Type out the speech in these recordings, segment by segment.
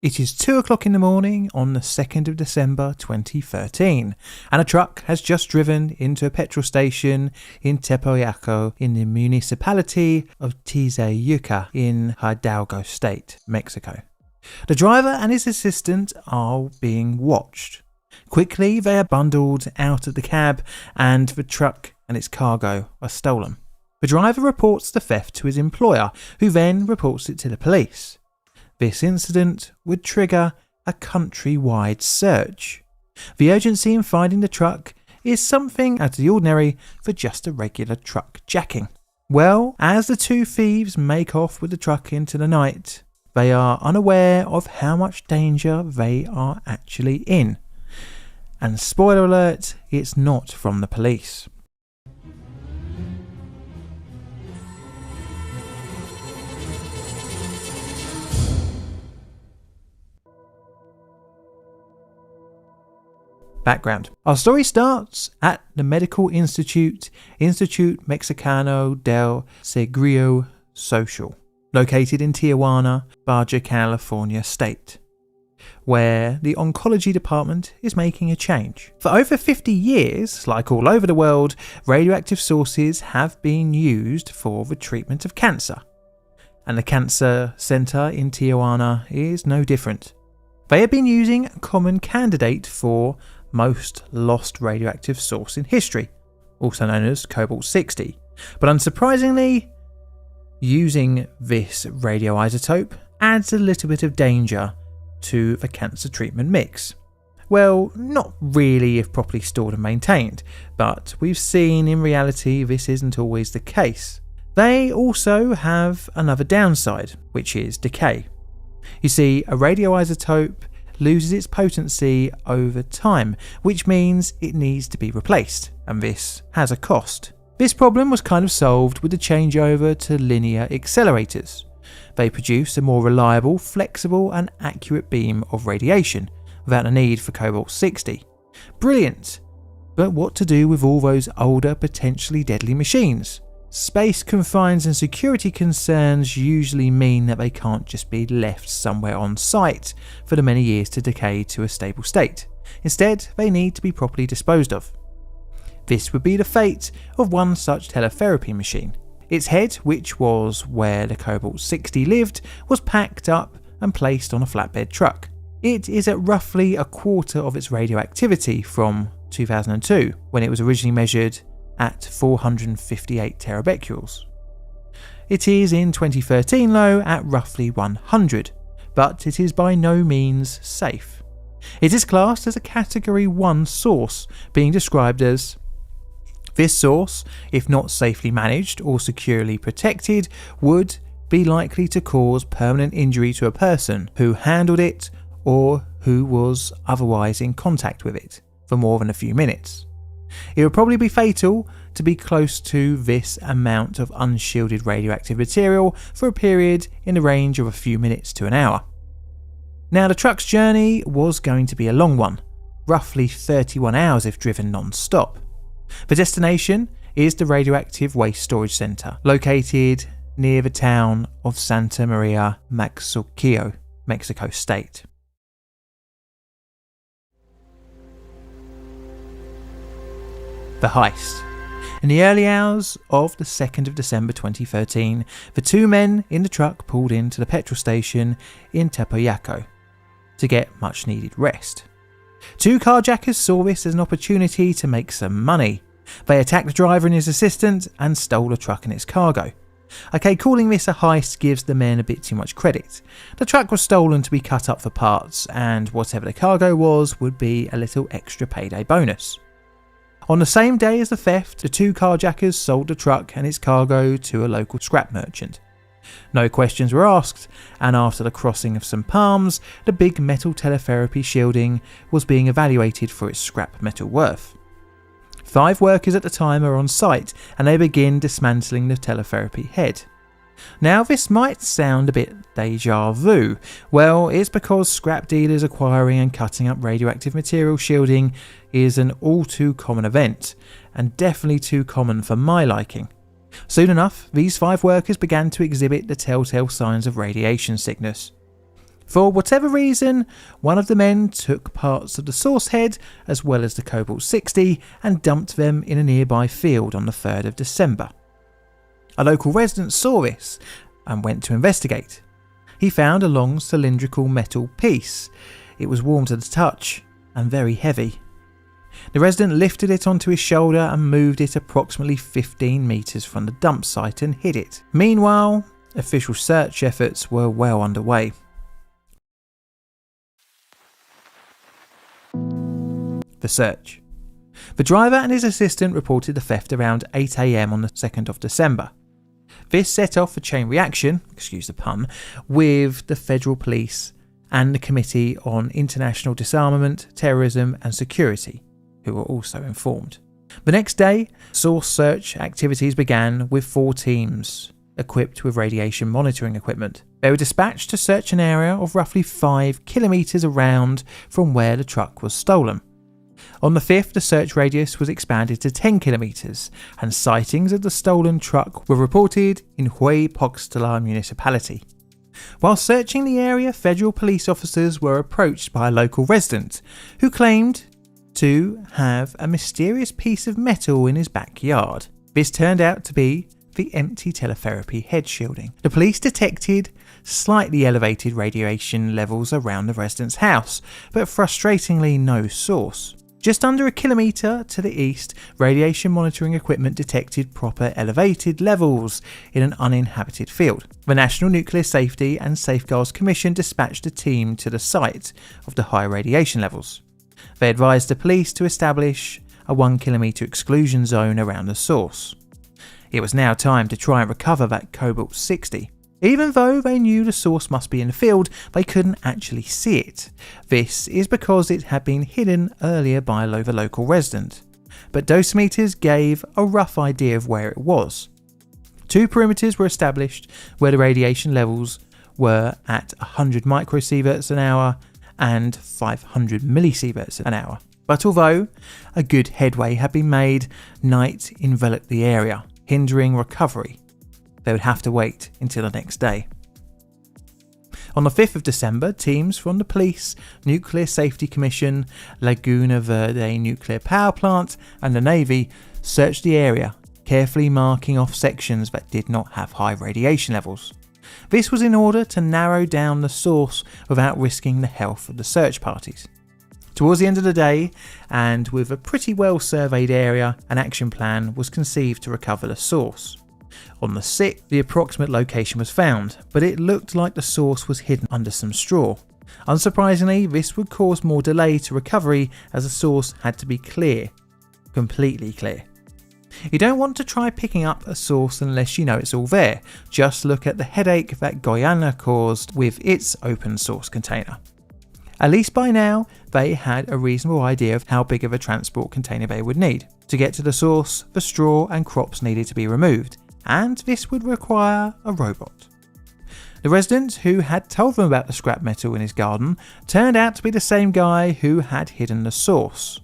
It is 2 o'clock in the morning on the 2nd of December 2013, and a truck has just driven into a petrol station in Tepeyaco in the municipality of Tizayuca in Hidalgo State, Mexico. The driver and his assistant are being watched. Quickly, they are bundled out of the cab and the truck and its cargo are stolen. The driver reports the theft to his employer, who then reports it to the police. This incident would trigger a countrywide search. The urgency in finding the truck is something out of the ordinary for just a regular truck jacking. Well, as the two thieves make off with the truck into the night, they are unaware of how much danger they are actually in. And spoiler alert, it's not from the police. Background. Our story starts at the medical Institute Mexicano del Seguro Social, located in Tijuana, Baja California state, where the oncology department is making a change. For over 50 years, like all over the world, radioactive sources have been used for the treatment of cancer, and the cancer center in Tijuana is no different. They have been using a common candidate for most lost radioactive source in history, also known as cobalt-60, but unsurprisingly, using this radioisotope adds a little bit of danger to the cancer treatment mix. Well, not really if properly stored and maintained, but we've seen in reality this isn't always the case. They also have another downside, which is decay. You see, a radioisotope loses its potency over time, which means it needs to be replaced, and this has a cost. This problem was kind of solved with the changeover to linear accelerators. They produce a more reliable, flexible and accurate beam of radiation without a need for cobalt-60. Brilliant! But what to do with all those older, potentially deadly machines? Space confines and security concerns usually mean that they can't just be left somewhere on site for the many years to decay to a stable state. Instead, they need to be properly disposed of. This would be the fate of one such teletherapy machine. Its head, which was where the cobalt-60 lived, was packed up and placed on a flatbed truck. It is at roughly a quarter of its radioactivity from 2002, when it was originally measured at 458 terabecquerels. It is in 2013 though at roughly 100, but it is by no means safe. It is classed as a Category 1 source, being described as: this source, if not safely managed or securely protected, would be likely to cause permanent injury to a person who handled it or who was otherwise in contact with it for more than a few minutes. It would probably be fatal to be close to this amount of unshielded radioactive material for a period in the range of a few minutes to an hour. Now, the truck's journey was going to be a long one, roughly 31 hours if driven non-stop. The destination is the Radioactive Waste Storage Center, located near the town of Santa Maria Maxuquio, Mexico State. The heist. In the early hours of the 2nd of December 2013, the two men in the truck pulled into the petrol station in Tepeyaco to get much needed rest. Two carjackers saw this as an opportunity to make some money. They attacked the driver and his assistant and stole the truck and its cargo. Okay, calling this a heist gives the men a bit too much credit. The truck was stolen to be cut up for parts, and whatever the cargo was would be a little extra payday bonus. On the same day as the theft, the two carjackers sold the truck and its cargo to a local scrap merchant. No questions were asked, and after the crossing of some palms, the big metal teletherapy shielding was being evaluated for its scrap metal worth. 5 workers at the time are on site, and they begin dismantling the teletherapy head. Now, this might sound a bit deja vu. Well, it's because scrap dealers acquiring and cutting up radioactive material shielding is an all too common event, and definitely too common for my liking. Soon enough, these 5 workers began to exhibit the telltale signs of radiation sickness. For whatever reason, one of the men took parts of the source head as well as the cobalt-60 and dumped them in a nearby field on the 3rd of December. A local resident saw this and went to investigate. He found a long cylindrical metal piece. It was warm to the touch and very heavy. The resident lifted it onto his shoulder and moved it approximately 15 metres from the dump site and hid it. Meanwhile, official search efforts were well underway. The search. The driver and his assistant reported the theft around 8 AM on the 2nd of December. This set off a chain reaction, excuse the pun, with the federal police and the Committee on International Disarmament, Terrorism and Security, who were also informed. The next day, source search activities began with 4 teams equipped with radiation monitoring equipment. They were dispatched to search an area of roughly 5 kilometres around from where the truck was stolen. On the 5th, the search radius was expanded to 10 kilometres, and sightings of the stolen truck were reported in Hueypoxtla municipality. While searching the area, federal police officers were approached by a local resident who claimed to have a mysterious piece of metal in his backyard. This turned out to be the empty teletherapy head shielding. The police detected slightly elevated radiation levels around the resident's house, but frustratingly no source. Just under a kilometre to the east, radiation monitoring equipment detected proper elevated levels in an uninhabited field. The National Nuclear Safety and Safeguards Commission dispatched a team to the site of the high radiation levels. They advised the police to establish a 1 kilometre exclusion zone around the source. It was now time to try and recover that cobalt-60. Even though they knew the source must be in the field, they couldn't actually see it. This is because it had been hidden earlier by the local resident, but dosimeters gave a rough idea of where it was. 2 perimeters were established where the radiation levels were at 100 microsieverts an hour and 500 millisieverts an hour. But although a good headway had been made, night enveloped the area, hindering recovery. They would have to wait until the next day. On the 5th of December, teams from the Police, Nuclear Safety Commission, Laguna Verde Nuclear Power Plant and the Navy searched the area, carefully marking off sections that did not have high radiation levels. This was in order to narrow down the source without risking the health of the search parties. Towards the end of the day, and with a pretty well surveyed area, an action plan was conceived to recover the source. On the 6th, the approximate location was found, but it looked like the source was hidden under some straw. Unsurprisingly, this would cause more delay to recovery as the source had to be clear, completely clear. You don't want to try picking up a source unless you know it's all there. Just look at the headache that Guyana caused with its open source container. At least by now, they had a reasonable idea of how big of a transport container they would need. To get to the source, the straw and crops needed to be removed, and this would require a robot. The resident who had told them about the scrap metal in his garden turned out to be the same guy who had hidden the source.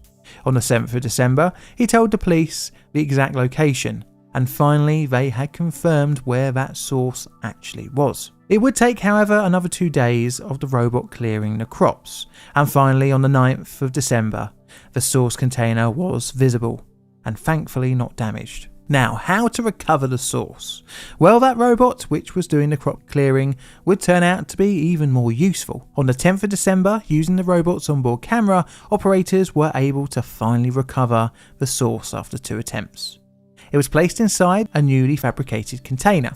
On the 7th of December, he told the police the exact location, and finally they had confirmed where that source actually was. It would take, however, another 2 days of the robot clearing the crops, and finally on the 9th of December, the source container was visible, and thankfully not damaged. Now, how to recover the source? Well, that robot, which was doing the crop clearing, would turn out to be even more useful. On the 10th of December, using the robot's onboard camera, operators were able to finally recover the source after 2 attempts. It was placed inside a newly fabricated container,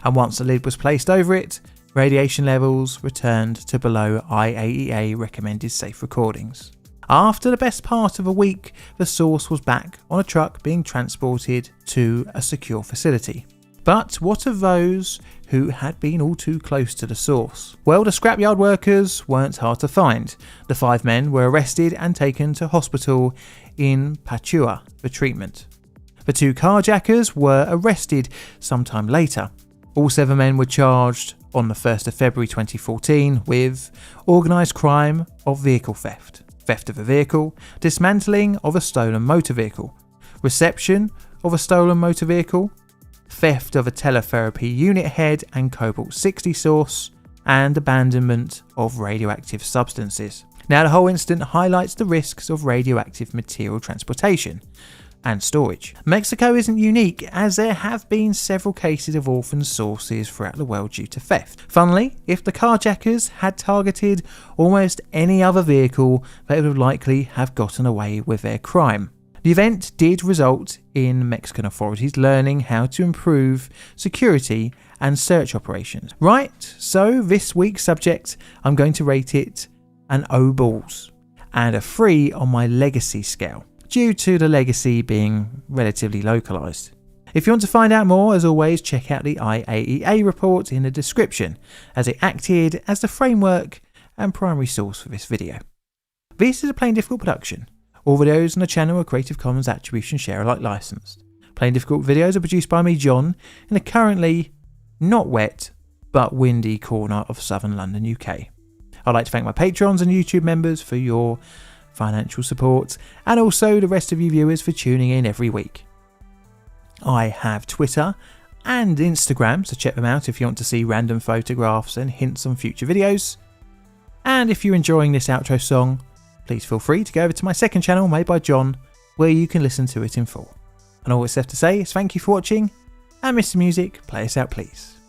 and once the lid was placed over it, radiation levels returned to below IAEA recommended safe recordings. After the best part of a week, the source was back on a truck being transported to a secure facility. But what of those who had been all too close to the source? Well, the scrapyard workers weren't hard to find. The 5 men were arrested and taken to hospital in Papua for treatment. The 2 carjackers were arrested sometime later. All 7 men were charged on the 1st of February 2014 with organised crime of vehicle theft, theft of a vehicle, dismantling of a stolen motor vehicle, reception of a stolen motor vehicle, theft of a teletherapy unit head and cobalt-60 source, and abandonment of radioactive substances. Now, the whole incident highlights the risks of radioactive material transportation and storage. Mexico isn't unique, as there have been several cases of orphan sources throughout the world due to theft. Funnily, if the carjackers had targeted almost any other vehicle, they would likely have gotten away with their crime. The event did result in Mexican authorities learning how to improve security and search operations. Right, so this week's subject, I'm going to rate it an O balls and a 3 on my legacy scale, due to the legacy being relatively localised. If you want to find out more, as always, check out the IAEA report in the description, as it acted as the framework and primary source for this video. This is a Plain Difficult production. All videos on the channel are Creative Commons Attribution Share Alike licensed. Plain Difficult videos are produced by me, John, in a currently not wet but windy corner of southern London, UK. I'd like to thank my patrons and YouTube members for your financial support, and also the rest of you viewers for tuning in every week. I have Twitter and Instagram, so check them out if you want to see random photographs and hints on future videos. And if you're enjoying this outro song, please feel free to go over to my second channel made by John, where you can listen to it in full. And all that's left to say is thank you for watching, and Mr. Music, play us out please.